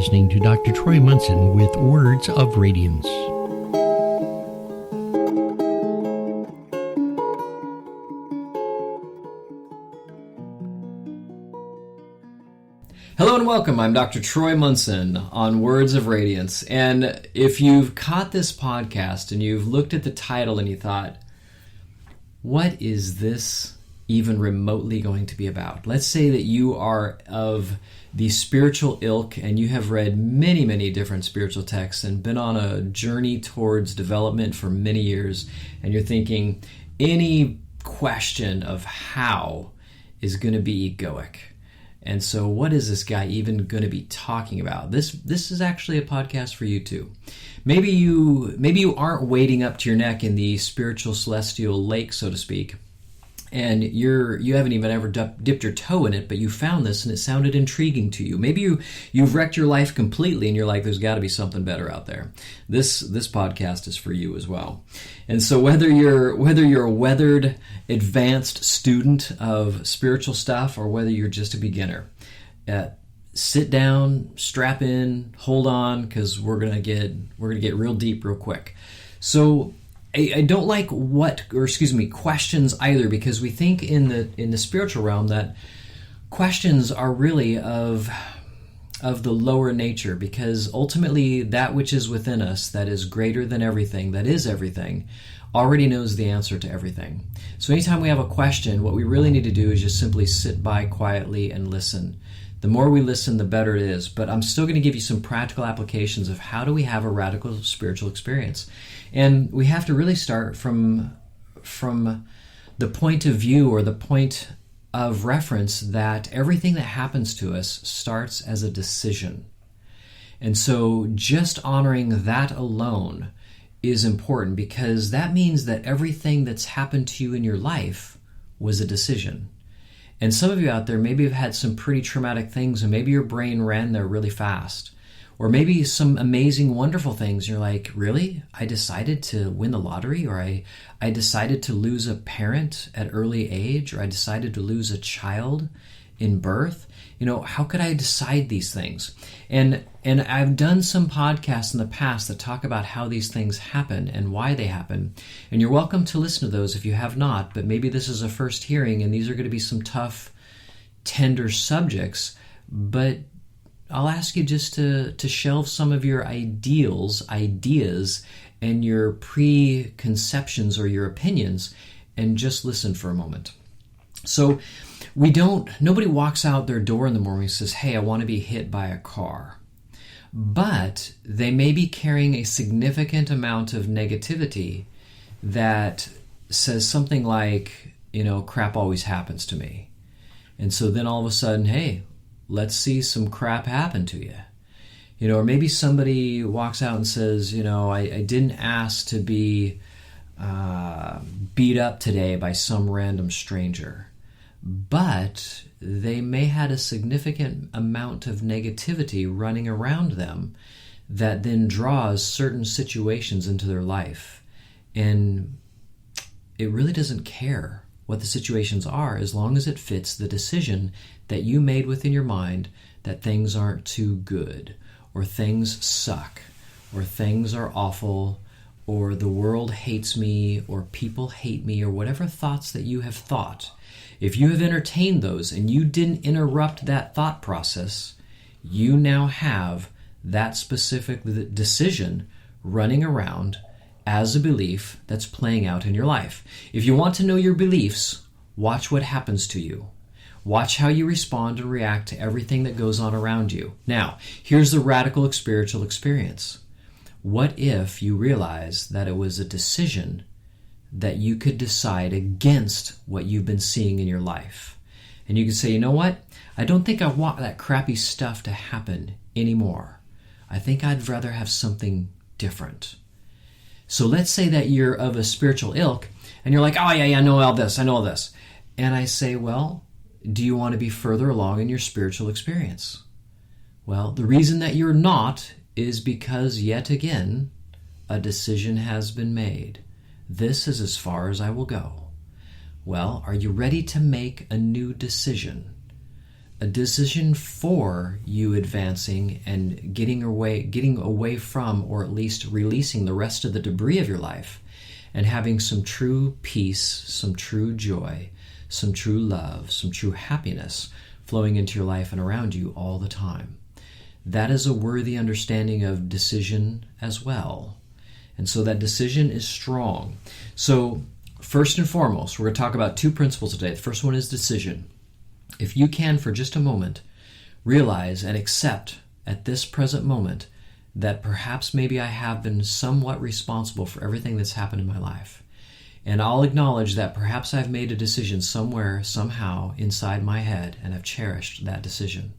listening to Dr. Troy Munson with Words of Radiance. Hello and welcome. I'm Dr. Troy Munson on Words of Radiance. And if you've caught this podcast and you've looked at the title and you thought, what is this even remotely going to be about? Let's say that you are of the spiritual ilk and you have read many, many different spiritual texts and been on a journey towards development for many years, and you're thinking any question of how is going to be egoic. And so what is this guy even going to be talking about? This is actually a podcast for you too. Maybe you aren't wading up to your neck in the spiritual celestial lake, so to speak, and you haven't even ever dipped your toe in it, but you found this and it sounded intriguing to you. Maybe you've wrecked your life completely and you're like, there's got to be something better out there. This podcast is for you as well. And so whether you're a weathered, advanced student of spiritual stuff or whether you're just a beginner, sit down, strap in, hold on, because we're gonna get real deep real quick. So I don't like questions either, because we think in the spiritual realm that questions are really of the lower nature, because ultimately that which is within us, that is greater than everything, that is everything, already knows the answer to everything. So anytime we have a question, what we really need to do is just simply sit by quietly and listen. The more we listen, the better it is. But I'm still going to give you some practical applications of how do we have a radical spiritual experience. And we have to really start from the point of view or the point of reference that everything that happens to us starts as a decision. And so just honoring that alone is important, because that means that everything that's happened to you in your life was a decision. And some of you out there maybe have had some pretty traumatic things, and maybe your brain ran there really fast. Or maybe some amazing, wonderful things. You're like, really? I decided to win the lottery? Or I decided to lose a parent at early age? Or I decided to lose a child in birth? How could I decide these things? And I've done some podcasts in the past that talk about how these things happen and why they happen. And you're welcome to listen to those if you have not, but maybe this is a first hearing and these are going to be some tough, tender subjects. But I'll ask you just to shelve some of your ideas, and your preconceptions or your opinions, and just listen for a moment. So nobody walks out their door in the morning and says, hey, I want to be hit by a car. But they may be carrying a significant amount of negativity that says something like, crap always happens to me. And so then all of a sudden, hey, let's see some crap happen to you. Or maybe somebody walks out and says, I didn't ask to be beat up today by some random stranger. But they may had a significant amount of negativity running around them that then draws certain situations into their life. And it really doesn't care what the situations are as long as it fits the decision that you made within your mind that things aren't too good, or things suck, or things are awful, or the world hates me, or people hate me, or whatever thoughts that you have thought. If you have entertained those and you didn't interrupt that thought process, you now have that specific decision running around as a belief that's playing out in your life. If you want to know your beliefs, watch what happens to you. Watch how you respond and react to everything that goes on around you. Now, here's the radical spiritual experience. What if you realize that it was a decision that you could decide against what you've been seeing in your life? And you could say, you know what? I don't think I want that crappy stuff to happen anymore. I think I'd rather have something different. So let's say that you're of a spiritual ilk and you're like, oh yeah, I know all this. And I say, well, do you want to be further along in your spiritual experience? Well, the reason that you're not is because, yet again, a decision has been made. This is as far as I will go. Well, are you ready to make a new decision? a decision for you advancing and getting away from, or at least releasing the rest of the debris of your life and having some true peace, some true joy, some true love, some true happiness flowing into your life and around you all the time. That is a worthy understanding of decision as well. And so that decision is strong. So first and foremost, we're going to talk about two principles today. The first one is decision. If you can, for just a moment, realize and accept at this present moment that perhaps maybe I have been somewhat responsible for everything that's happened in my life. And I'll acknowledge that perhaps I've made a decision somewhere, somehow, inside my head, and I've cherished that decision.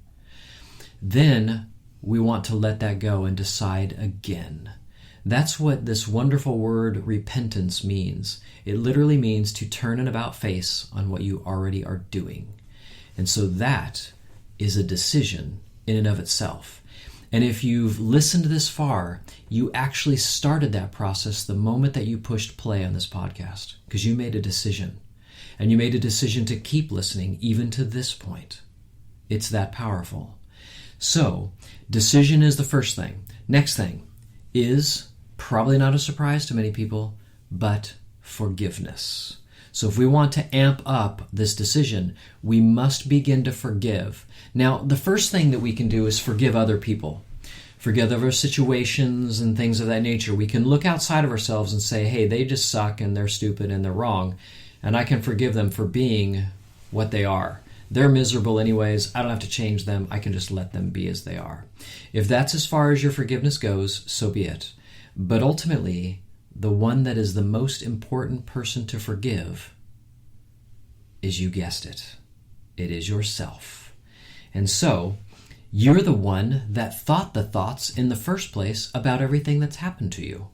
Then we want to let that go and decide again. That's what this wonderful word repentance means. It literally means to turn an about face on what you already are doing. And so that is a decision in and of itself. And if you've listened this far, you actually started that process the moment that you pushed play on this podcast, because you made a decision. And you made a decision to keep listening even to this point. It's that powerful. So, decision is the first thing. Next thing is, probably not a surprise to many people, but forgiveness. So if we want to amp up this decision, we must begin to forgive. Now, the first thing that we can do is forgive other people. Forgive other situations and things of that nature. We can look outside of ourselves and say, hey, they just suck and they're stupid and they're wrong. And I can forgive them for being what they are. They're miserable anyways. I don't have to change them. I can just let them be as they are. If that's as far as your forgiveness goes, so be it. But ultimately, the one that is the most important person to forgive is, you guessed it, it is yourself. And so, you're the one that thought the thoughts in the first place about everything that's happened to you.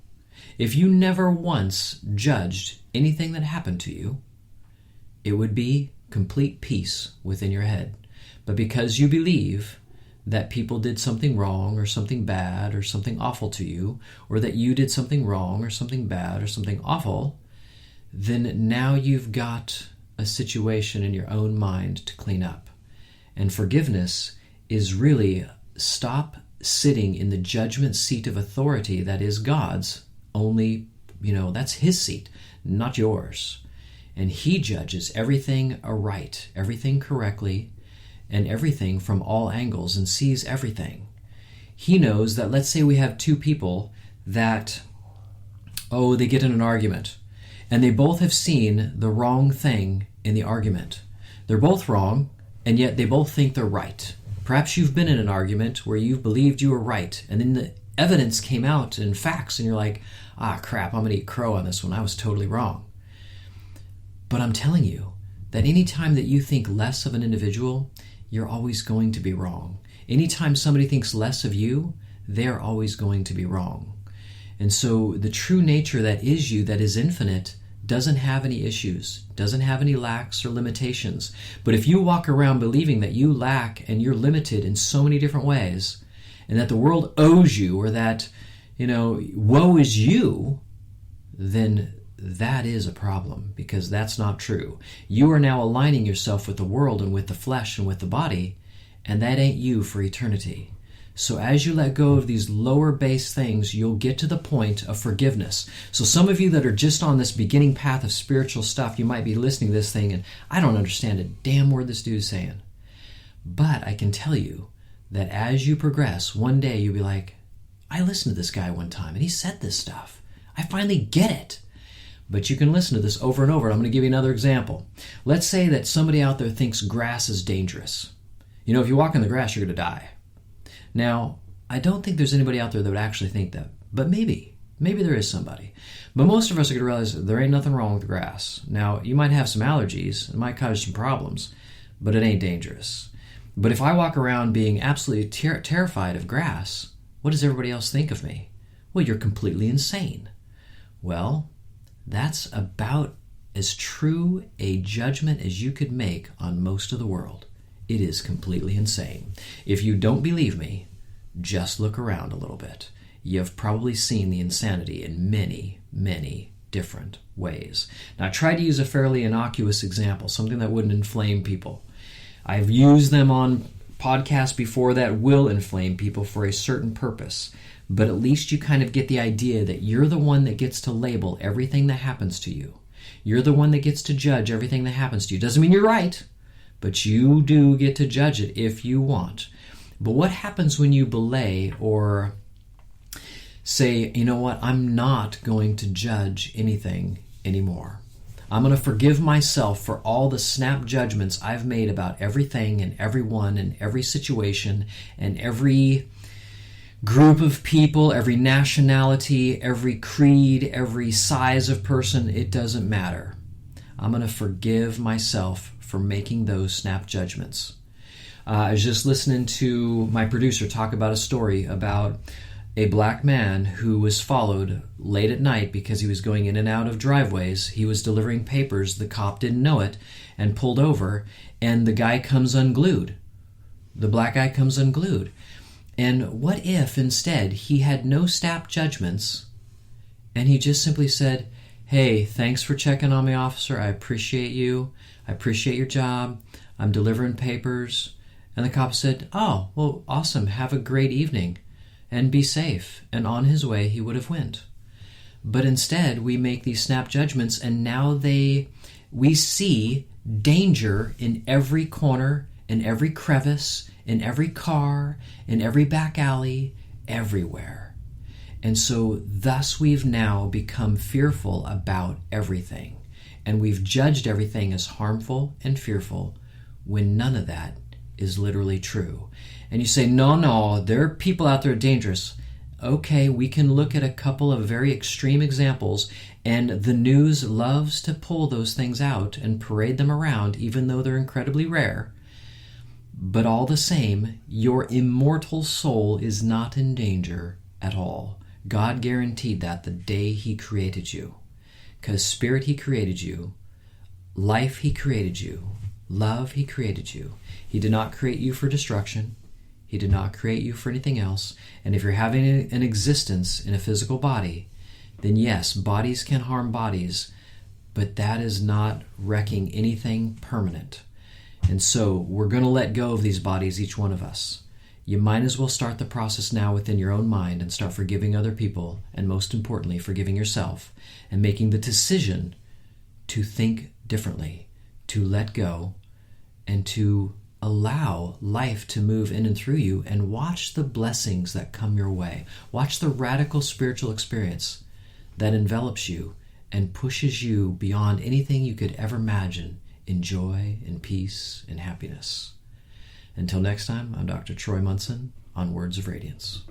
If you never once judged anything that happened to you, it would be complete peace within your head. But because you believe that people did something wrong or something bad or something awful to you, or that you did something wrong or something bad or something awful, then now you've got a situation in your own mind to clean up. And forgiveness is really stop sitting in the judgment seat of authority that is God's. Only, that's his seat, not yours. And he judges everything aright, everything correctly, and everything from all angles, and sees everything. He knows that, let's say we have two people that, they get in an argument, and they both have seen the wrong thing in the argument. They're both wrong, and yet they both think they're right. Perhaps you've been in an argument where you believed you were right, and then the evidence came out in facts, and you're like, crap, I'm going to eat crow on this one. I was totally wrong. But I'm telling you that anytime that you think less of an individual, you're always going to be wrong. Anytime somebody thinks less of you, they're always going to be wrong. And so the true nature that is you, that is infinite, doesn't have any issues, doesn't have any lacks or limitations. But if you walk around believing that you lack and you're limited in so many different ways, and that the world owes you, or that, woe is you, then that is a problem, because that's not true. You are now aligning yourself with the world and with the flesh and with the body, and that ain't you for eternity. So as you let go of these lower base things, you'll get to the point of forgiveness. So some of you that are just on this beginning path of spiritual stuff, you might be listening to this thing and I don't understand a damn word this dude's saying. But I can tell you that as you progress, one day you'll be like, I listened to this guy one time and he said this stuff. I finally get it. But you can listen to this over and over. I'm going to give you another example. Let's say that somebody out there thinks grass is dangerous. If you walk in the grass, you're going to die. Now, I don't think there's anybody out there that would actually think that. But maybe there is somebody. But most of us are going to realize there ain't nothing wrong with grass. Now, you might have some allergies. It might cause some problems. But it ain't dangerous. But if I walk around being absolutely terrified of grass, what does everybody else think of me? Well, you're completely insane. Well, that's about as true a judgment as you could make on most of the world. It is completely insane. If you don't believe me, just look around a little bit. You've probably seen the insanity in many, many different ways. Now, I try to use a fairly innocuous example, something that wouldn't inflame people. I've used them on podcasts before that will inflame people for a certain purpose. But at least you kind of get the idea that you're the one that gets to label everything that happens to you. You're the one that gets to judge everything that happens to you. Doesn't mean you're right, but you do get to judge it if you want. But what happens when you belay or say, you know what, I'm not going to judge anything anymore. I'm going to forgive myself for all the snap judgments I've made about everything and everyone and every situation and every group of people, every nationality, every creed, every size of person. It doesn't matter. I'm going to forgive myself for making those snap judgments. I was just listening to my producer talk about a story about a black man who was followed late at night because he was going in and out of driveways. He was delivering papers. The cop didn't know it and pulled over, and the guy comes unglued. The black guy comes unglued. And what if instead he had no snap judgments and he just simply said, hey, thanks for checking on me, officer. I appreciate you. I appreciate your job. I'm delivering papers. And the cop said, oh, well, awesome. Have a great evening and be safe. And on his way, he would have went. But instead, we make these snap judgments, and now we see danger in every corner, in every crevice, in every car, in every back alley, everywhere. And so thus we've now become fearful about everything. And we've judged everything as harmful and fearful when none of that is literally true. And you say, no, there are people out there dangerous. Okay, we can look at a couple of very extreme examples, and the news loves to pull those things out and parade them around, even though they're incredibly rare. But all the same, your immortal soul is not in danger at all. God guaranteed that the day He created you. Because Spirit, He created you. Life, He created you. Love, He created you. He did not create you for destruction. He did not create you for anything else. And if you're having an existence in a physical body, then yes, bodies can harm bodies, but that is not wrecking anything permanent. And so we're going to let go of these bodies, each one of us. You might as well start the process now within your own mind and start forgiving other people, and most importantly, forgiving yourself, and making the decision to think differently, to let go, and to allow life to move in and through you, and watch the blessings that come your way. Watch the radical spiritual experience that envelops you and pushes you beyond anything you could ever imagine in joy and peace and happiness. Until next time, I'm Dr. Troy Munson on Words of Radiance.